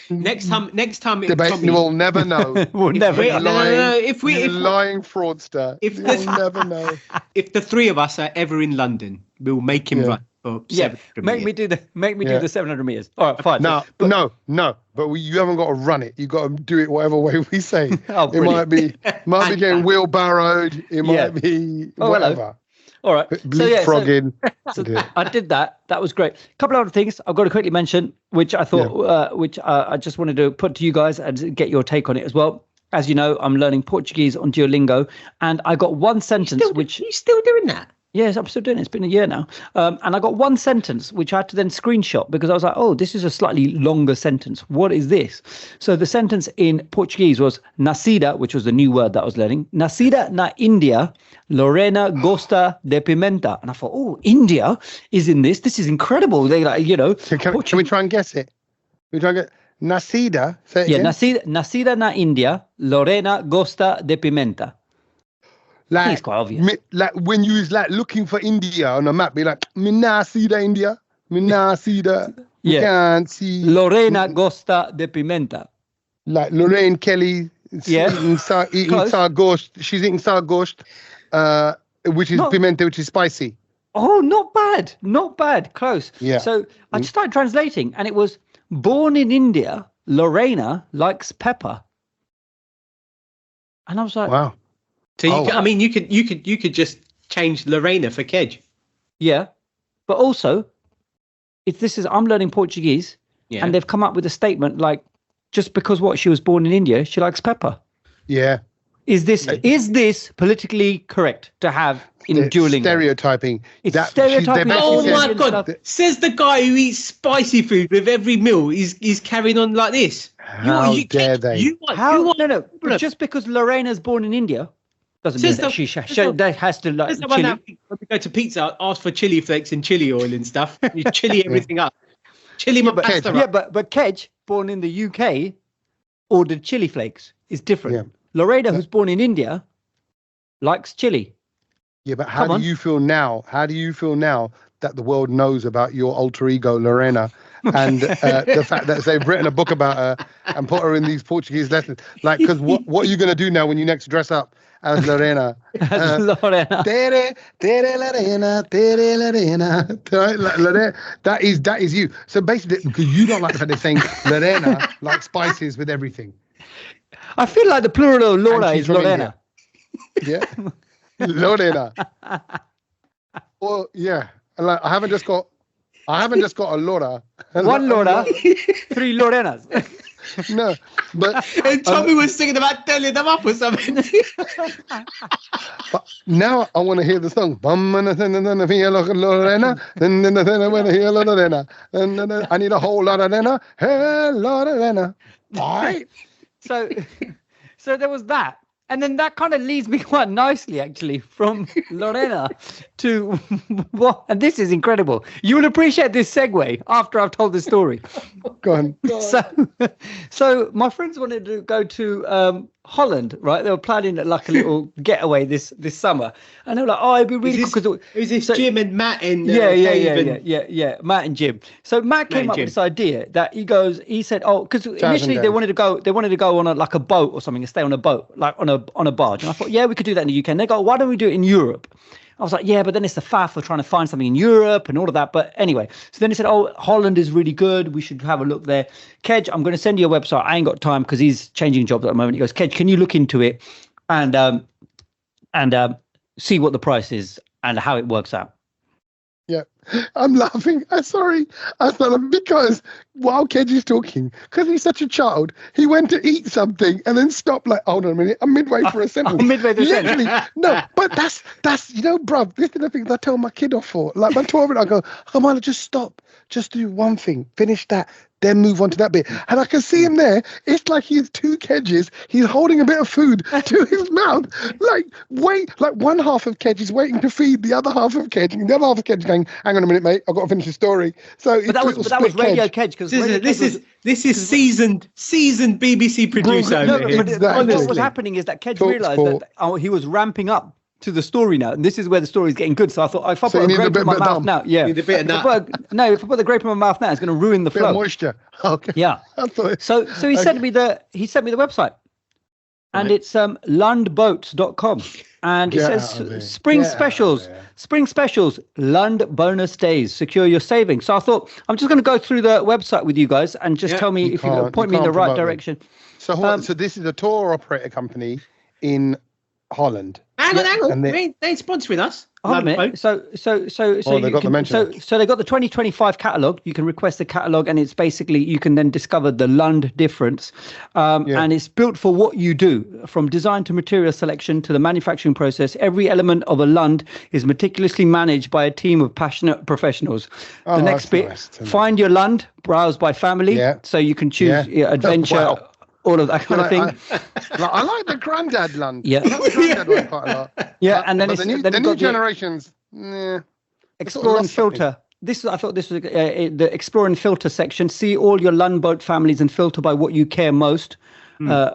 Next time, Debate, Tommy, we'll never know. We'll never no, know. no, You lying fraudster. We'll never know. if the three of us are ever in London, we'll make him run for Yeah, 700 make me meters. do the 700 meters. All right, fine. No, but you haven't got to run it. You got to do it whatever way we say. Oh, it might be getting wheelbarrowed. It might be whatever. All right. Leapfrogging. So I did that. That was great. A couple of other things I've got to quickly mention, which I thought, which I just wanted to put to you guys and get your take on it as well. As you know, I'm learning Portuguese on Duolingo, and I got one sentence You're still doing that? Yes, I'm still doing it. It's been a year now. And I got one sentence, which I had to then screenshot because I was like, oh, this is a slightly longer sentence. What is this? So the sentence in Portuguese was nascida, which was the new word that I was learning. Nascida na India, Lorena gosta de pimenta. And I thought, oh, India is in this. This is incredible. They Can we try and guess it? We try and get Nasida. Say it again. Nascida na India, Lorena gosta de pimenta. I think it's quite obvious. Like when you was like looking for India on a map, be like, me nah see the India, me nah see the, Yeah. can't see. Lorena gosta de pimenta. Like Lorraine Kelly eating sargosht. She's eating sargosht, which is pimenta, which is spicy. Oh, not bad. Not bad. Close. Yeah. So I just started translating, and it was born in India, Lorena likes pepper. And I was like, Wow. So you could just change Lorena for Kedge. yeah. But also, I'm learning Portuguese, and they've come up with a statement like, just because she was born in India, she likes pepper. Yeah. Is this politically correct to have in Duolingo? Stereotyping. It's stereotyping. Oh my God! Says the guy who eats spicy food with every meal. He's carrying on like this. How dare they? No. But just because Lorena's born in India doesn't mean that she has to like chili. When we go to pizza, ask for chili flakes and chili oil and stuff. You chili everything up. Chili my pasta up. Yeah, but Kedge, born in the UK, ordered chili flakes. Is different. Yeah. Lorena, who's born in India, likes chili. Yeah, but how do you feel now? How do you feel now that the world knows about your alter ego, Lorena, and the fact that they've written a book about her and put her in these Portuguese lessons? Like, because what are you going to do now when you next dress up as Lorena? Lorena. Tere Lorena, tere Lorena. That is you. So basically, because you don't like the fact they're saying Lorena like spices with everything. I feel like the plural of Laura is Lorena. Yeah. Lorena. Well, yeah. Like, I haven't just got a Laura. One Laura, 3 Lorenas. No, but and Tommy was thinking about telling them up or something. But now I want to hear the song. Lorena. I want to hear Lorena. I need a whole lot of Lorena. Hey, Lorena. All right. So there was that. And then that kind of leads me quite nicely, actually, from Lorena to what? And this is incredible. You will appreciate this segue after I've told the story. Go on. So my friends wanted to go to Holland, right? They were planning like a little getaway this summer, and they were like, "Oh, it'd be really cool." Is this Jim and Matt and yeah, Matt and Jim. So Matt came up with this idea that he said, "Oh, because initially they wanted to go on a boat or something and stay on a boat, like on a barge." And I thought, yeah, we could do that in the UK. And they go, "Why don't we do it in Europe?" I was like, yeah, but then it's the faff of trying to find something in Europe and all of that. But anyway, so then he said, oh, Holland is really good. We should have a look there. Kedge, I'm going to send you a website. I ain't got time because he's changing jobs at the moment. He goes, Kedge, can you look into it and see what the price is and how it works out? Yeah, I'm laughing. I'm sorry. Because while Kedge is talking, because he's such a child, he went to eat something and then stopped like, hold on a minute, I'm midway through a sentence. I'm midway through a sentence. No, but that's bruv, this is the things I tell my kid off for. Like my 12-year-old, I go, come on, just stop. Just do one thing. Finish that. then move on to that bit. And I can see him there. It's like he has 2 kedges. He's holding a bit of food to his mouth. Like one half of kedge is waiting to feed the other half of kedge, and the other half of kedge is going, hang on a minute, mate, I've got to finish the story. So But that was Radio Kedge, because this is seasoned BBC producer. No, Exactly. but what was happening is that Kedge realised that he was ramping up to the story now, and this is where the story is getting good. So I thought, if I put a grape in my mouth now, Need a bit of nut. if I put the grape in my mouth now, it's going to ruin the bit flow. of moisture. Okay. Yeah. So he sent me the website, and it's lundboats.com, and it says spring specials, Lund bonus days, secure your savings. So I thought I'm just going to go through the website with you guys and just tell me if you point me in the right direction. So this is a tour operator company in Holland. Hang on. They ain't sponsoring us. Hold a minute. So they got the mention. So they got the 2025 catalogue. You can request the catalogue, and it's basically you can then discover the Lund difference. And it's built for what you do, from design to material selection to the manufacturing process. Every element of a Lund is meticulously managed by a team of passionate professionals. The next bit, find your Lund, browse by family. Yeah. So you can choose adventure. Wow. All of that kind of thing. I like the granddad Lund. Yeah. I like the granddad one quite a lot. Yeah, and then the new generations. Explore and filter. I thought this was the explore and filter section. See all your Lund boat families and filter by what you care most.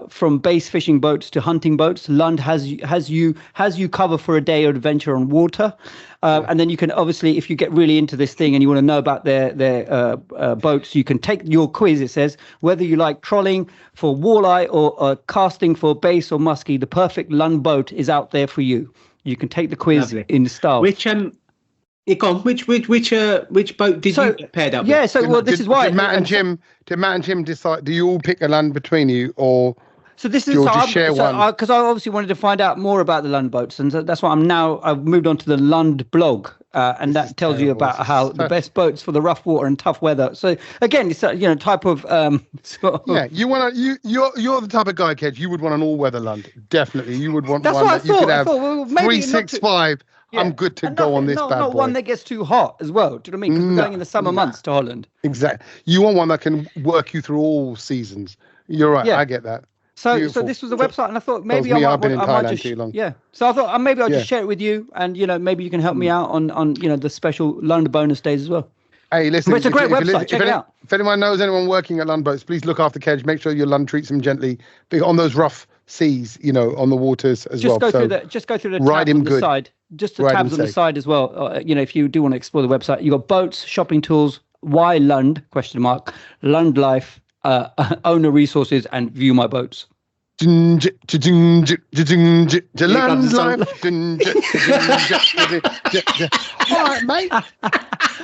From base fishing boats to hunting boats, Lund has you cover for a day of adventure on water. And then you can obviously, if you get really into this thing and you want to know about their boats, you can take your quiz. It says whether you like trolling for walleye or casting for bass or muskie, the perfect Lund boat is out there for you. You can take the quiz in style. Which boat did you get paired up with? Yeah, so this is why did Matt and Jim decide? Do you all pick a Lund between you, or so this is share one? Because I obviously wanted to find out more about the Lund boats, and so that's why I've moved on to the Lund blog, and that tells you about how the best boats for the rough water and tough weather. So again, it's type of yeah. You're the type of guy, Kedge. You would want an all-weather Lund, definitely. You would want that's one what that you could have well, maybe 365. Yeah. I'm good to go on this bad boy. Not one that gets too hot as well. Do you know what I mean? Because we're going in the summer months to Holland. Exactly. You want one that can work you through all seasons. You're right. Yeah. I get that. So this was the website, and I thought maybe I might just yeah. So I thought maybe I'll just share it with you, and maybe you can help me out on the special Lund bonus days as well. Hey, listen, but it's a great website. Check it out. If anyone knows anyone working at Lund boats, please look after Kedge. Make sure your Lund treats them gently on those rough seas, on the waters as well. Just go through the tabs on the side. Just the tabs on the side as well. If you do want to explore the website, you got boats, shopping tools, why Lund ? Lund life, owner resources, and view my boats. Lund life. All right, mate.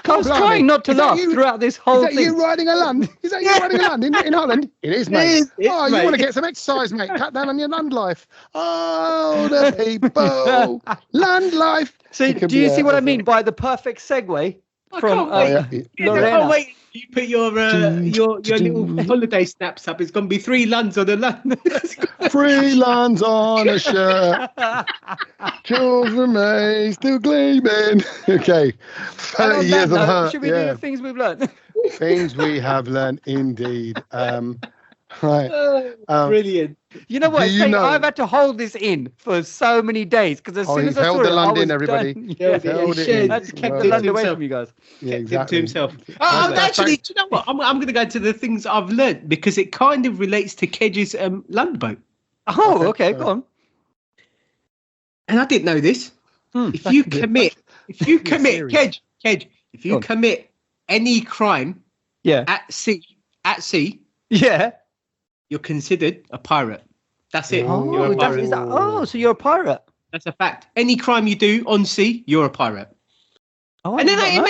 I was trying not to laugh throughout this whole thing. Is that you riding a Lund? In Holland? It is, mate. You want to get some exercise, mate. Cut down on your Lund life. Oh, the people. Lund life. So do you see what I mean by the perfect segue from Lorena? Oh, wait. You put your little holiday snaps up. It's going to be 3 Lunds on a Lund. 3 Lunds on a shirt. Jules and May still gleaming. Okay. 30 years of hurt. Should we do the things we've learned? Things we have learned, indeed. Right. Brilliant. You know what? I've had to hold this in for so many days because as soon as I saw held the Lund it, in, everybody. Held it in. I just kept the Lund away from you guys. Yeah, kept him to himself. Actually, do you know what? I'm going to go to the things I've learned because it kind of relates to Kedge's Lund boat. Oh, okay, go on. And I didn't know this. If you commit, Kedge, if you commit any crime, at sea, you're considered a pirate. That's it. You're a pirate. So you're a pirate. That's a fact. Any crime you do on sea, you're a pirate. Oh, and then it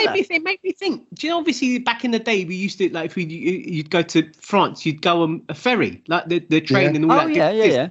made me think. Do you know? Obviously, back in the day, we used to if you'd go to France, you'd go on a ferry, like the train and all that. Yeah.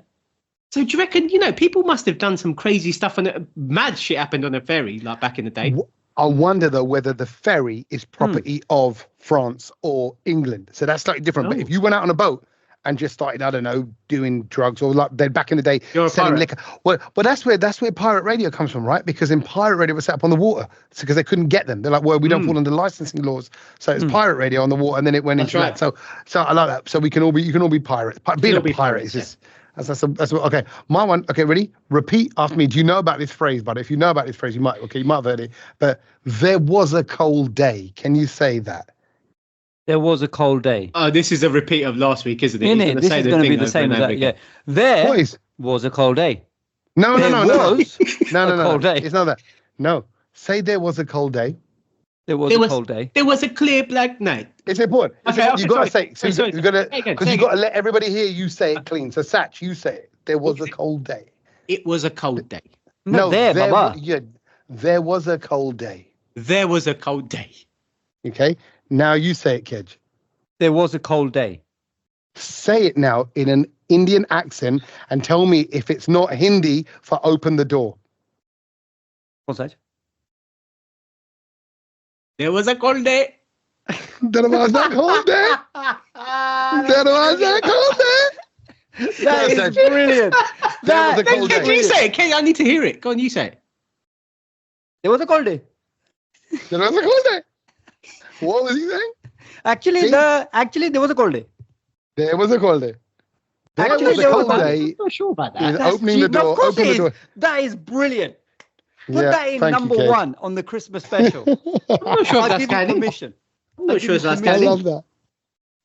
So do you reckon people must have done some crazy stuff and mad shit happened on a ferry, like back in the day? I wonder though whether the ferry is property of France or England. So that's slightly different. But if you went out on a boat and just started, I don't know, doing drugs, or like they're back in the day You're a selling pirate. liquor. Well, but that's where pirate radio comes from, right? Because in pirate radio it was set up on the water, because they couldn't get them. They're like, well, we don't fall under licensing laws, so it's pirate radio on the water, and then it went That's into right. that. So I like that. So you can all be pirates. Being all a be pirate pirates, is just. That's okay. My one. Okay, ready? Repeat after me. Do you know about this phrase? But if you know about this phrase, you might have heard it. But there was a cold day. Can you say that? There was a cold day. Oh, this is a repeat of last week, isn't it? In He's it, gonna this say is going to be thing the same over as and that. over Yeah, again. there Boys. was a cold day. No. There No. was No. a cold day. It's not that. No. Say there was a cold day. There was a cold day. There was a clear black night. It's important. Okay, You've got to sorry. say. Sorry. You've got to Say again, because say you've got to again. let everybody hear you say it clean. So Sach, you say it. There was a cold day. It was a cold day. No, there, Baba. There was a cold day. There was a cold day. Okay. Now you say it, Kedge. There was a cold day. Say it now in an Indian accent and tell me if it's not Hindi for open the door. What's that? There was a cold day. There was a cold day. There was a cold day. That is Sach. brilliant. There was a cold Can day. you say it? I need to hear it. Go on, you say it. There was a cold day. There was a cold day. What was he saying? Actually, See? there was a cold day. There was a cold day. There Actually, was a there was cold a- day. I'm not sure about Is that. opening the Of door. course Open it the is. door. That is brilliant. Put Yeah, that in thank you, number Kedge. 1 on the Christmas special. I'm not sure if I that's give you candy. permission. I'm not sure if that's I candy. love that.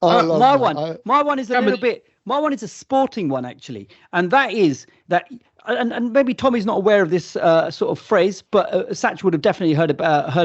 I All right, love my that. one. My one is a little bit. My one is a sporting one actually, and that is that. And maybe Tommy's not aware of this sort of phrase, but Sach would have definitely heard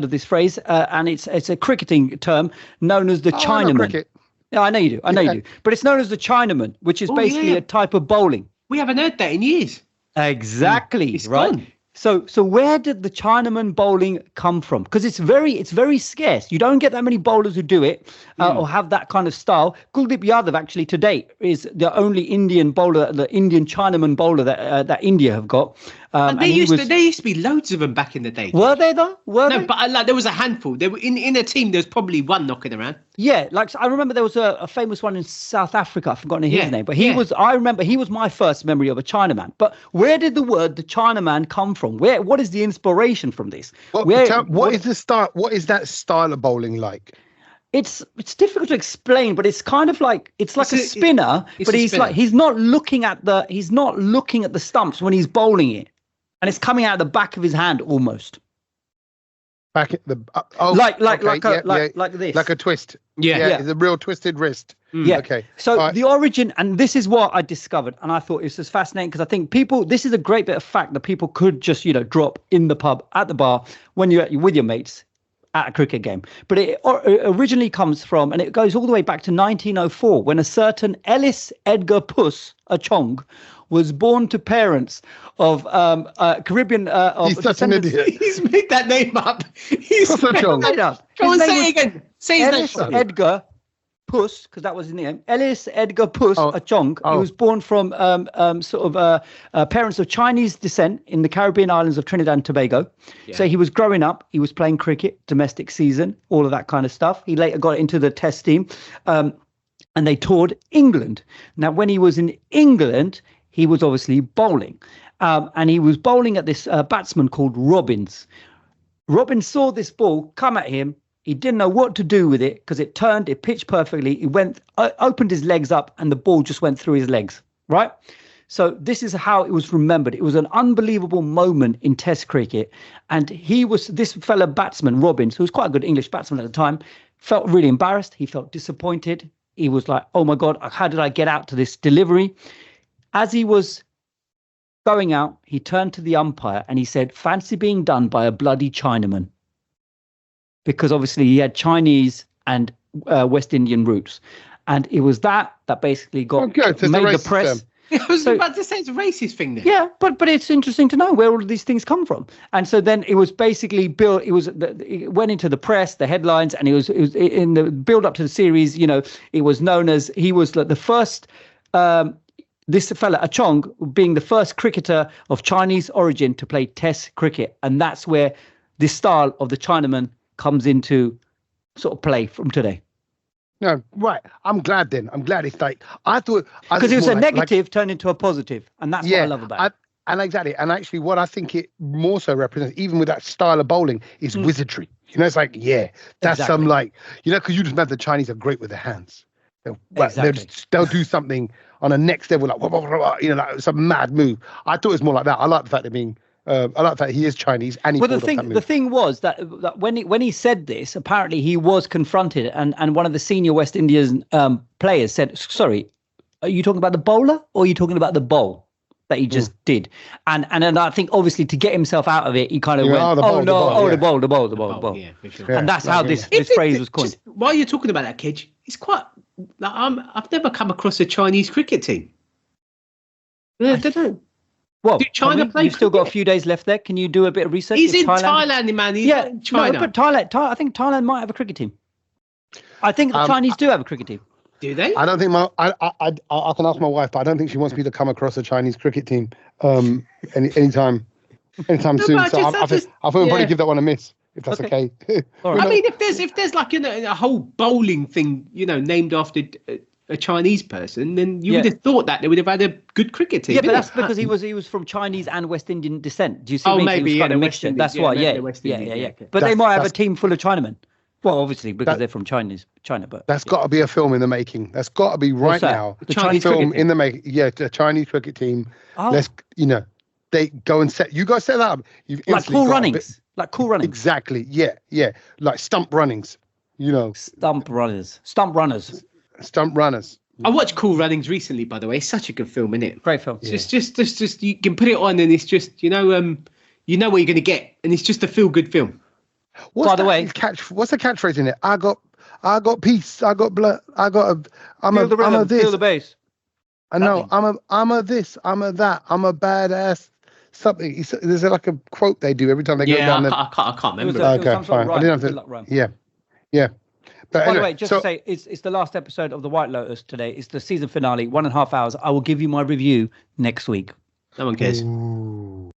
of this phrase, and it's a cricketing term known as the I know Chinaman. cricket. Yeah, I know you do. I know you do. But it's known as the Chinaman, which is basically yeah. a type of bowling. We haven't heard that in years. Exactly. It's right. gone. So where did the Chinaman bowling come from? Because it's very scarce. You don't get that many bowlers who do it or have that kind of style. Kuldeep Yadav actually to date is the only Indian bowler, the Indian Chinaman bowler that India have got. And there used to be loads of them back in the day. Were they though? Were No, they? but like there was a handful. There were in a team. There's probably one knocking around. Yeah, like so I remember there was a famous one in South Africa. I've forgotten his Yeah, name, but yeah. I remember he was my first memory of a Chinaman. But where did the word the Chinaman come from? What is the inspiration from this? What is the style? What is that style of bowling like? It's difficult to explain, but it's kind of like it's like a spinner, it's but a he's spinner. like he's not looking at the stumps when he's bowling it, and it's coming out of the back of his hand almost. Back at the like okay, this. like a twist. Yeah. It's a real twisted wrist. Yeah. Okay. So All right. the origin, and this is what I discovered, and I thought it was just fascinating because I think this is a great bit of fact that people could just, drop in the pub, at the bar, when you're with your mates at a cricket game. But it originally comes from, and it goes all the way back to 1904, when a certain Ellis Edgar Puss Achong was born to parents of Caribbean. He's such an descendants- idiot. He's made that name up. He's Puss Achong. made Made up. Go on, His name say was it again. Say his Ellis name. Edgar Puss, because that was his name. Ellis Edgar Puss Achong. He was born from parents of Chinese descent in the Caribbean islands of Trinidad and Tobago. Yeah. So he was growing up. He was playing cricket, domestic season, all of that kind of stuff. He later got into the test team, and they toured England. Now, when he was in England, he was obviously bowling, and he was bowling at this batsman called Robbins. Robbins saw this ball come at him. He didn't know what to do with it because it pitched perfectly. He opened his legs up and the ball just went through his legs, right? So this is how it was remembered. It was an unbelievable moment in Test cricket. And this fella batsman, Robbins, who was quite a good English batsman at the time, felt really embarrassed. He felt disappointed. He was like, oh my God, how did I get out to this delivery? As he was going out, he turned to the umpire and he said, fancy being done by a bloody Chinaman. Because obviously he had Chinese and West Indian roots. And it was that basically made the press. I was about to say it's a racist thing there. Yeah, but it's interesting to know where all of these things come from. And so then it was basically built. It went into the press, the headlines, and it was in the build up to the series. It was known as he was the first. This fella Achong being the first cricketer of Chinese origin to play Test cricket, and that's where this style of the Chinaman comes into sort of play from today. No, right. I'm glad then. I'm glad it's like I thought Because it was more a negative turned into a positive, and that's what I love about it. And exactly. And actually, what I think it more so represents, even with that style of bowling, is wizardry. You know, it's like, that's some like, because you just know the Chinese are great with their hands. They'll do something on a next level, like, like some mad move. I thought it was more like that. I like the fact that he is Chinese and he the thing was that when he said this, apparently he was confronted, and one of the senior West Indian players said, "Sorry, are you talking about the bowler or are you talking about the bowl that he just did?" And I think obviously to get himself out of it, he kind of went, the bowl. Yeah, for sure. And that's how this phrase was coined. While you're talking about that, Kedge, it's quite. Like, I've never come across a Chinese cricket team. They don't. Well, do China play? You've still got a few days left there. Can you do a bit of research? He's in Thailand, man. He's in China. No, but I think Thailand might have a cricket team. I think the Chinese do have a cricket team. Do they? I don't think I can ask my wife, but I don't think she wants me to come across a Chinese cricket team anytime soon. So I think we'll probably give that one a miss, if that's okay. I mean, if there's like a whole bowling thing, named after a Chinese person, then you would have thought that they would have had a good cricket team. Yeah, but that's because he was from Chinese and West Indian descent. Do you see? Oh, maybe a mixture. That's why. Yeah. But they might have a team full of Chinamen. Well, obviously because they're from China, but that's got to be a film in the making. That's got to be right now. The Chinese film in the making. Yeah, the Chinese cricket team. Oh. Let's they go and set. You guys set that up. You've like cool runnings. Like cool runnings. Exactly. Yeah. Like stump runnings. Stump runners. I watched Cool Runnings recently, by the way. It's such a good film, isn't it? Great film. It's just you can put it on and it's just you know what you're going to get, and it's just a feel good film. What's the catchphrase in it? I got peace. I got blood. I'm a this. Feel the bass. I know. I'm a this. I'm a that. I'm a badass. Something. There's like a quote they do every time they go down there. I can't remember. Okay, fine. I didn't have to. Yeah. But by the way, just to say, it's the last episode of The White Lotus today. It's the season finale, 1.5 hours. I will give you my review next week. No one cares. Ooh.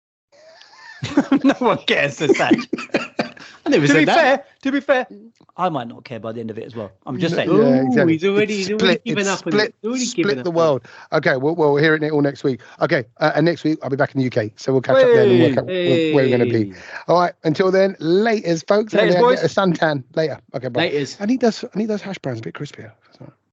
No one cares, says Sach. I never said that. To be fair, I might not care by the end of it as well. I'm just saying. Yeah, exactly. He's already given up. Split the world. Okay, we'll hear it all next week. Okay, and next week I'll be back in the UK, so we'll catch up then and work out where we're going to be. All right, until then, laters, folks. Laters, boys. Get a suntan later. Okay, bye. Laters. I need those hash browns a bit crispier.